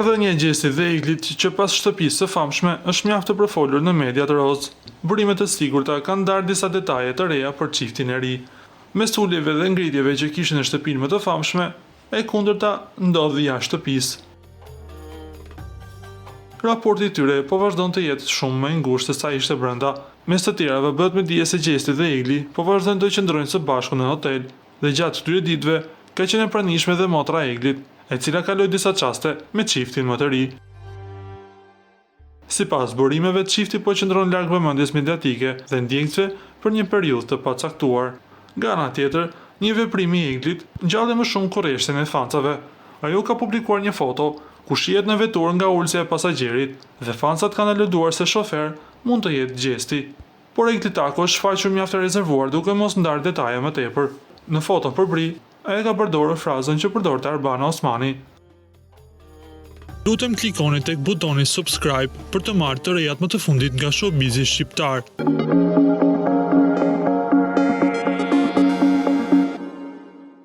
Marrëdhënia e Gjestit dhe Eglit që pas shtëpisë së famshme është mjaft të përfolur në mediat rozë. Burimet e sigurta kanë ndarë disa detaje të reja për çiftin e ri. Mes uljeve dhe ngritjeve që kishin në shtëpinë më të famshme, e kundërta ndodhi jashtë shtëpisë. Raporti i tyre po vazhdon të jetë shumë më i ngushtë se sa ishte brenda. Mes të tjerave bëhet me dije se Gjesti dhe Egli po vazhdojnë të qëndrojnë së bashku në hotel dhe gjatë këtyre ditëve ka qenë e pranishme dhe motra e Eglit, e cila kaloi disa çaste me çiftin më të ri. Sipas burimeve, çifti po qëndron larg vëmendjes mediatike dhe ndjekësve për një periudhë të pacaktuar. Nga ana tjetër, një veprim i Eglit ngjalli më shumë kurreshtin e fancave. Ajo ka publikuar një foto ku shihet në veturë nga ulësja e pasagjerit dhe fancat kanë aluduar se shofer mund të jetë Gjesti. Por Egli Tako është shfaqur mjaft e rezervuar duke mos ndarë detaje më tepër. Në foton përbri, ai ka përdorur frazën që përdorte Arbana Osmani. Lutem klikoni tek butoni subscribe për të marrë të rejat më të fundit nga showbizi shqiptar.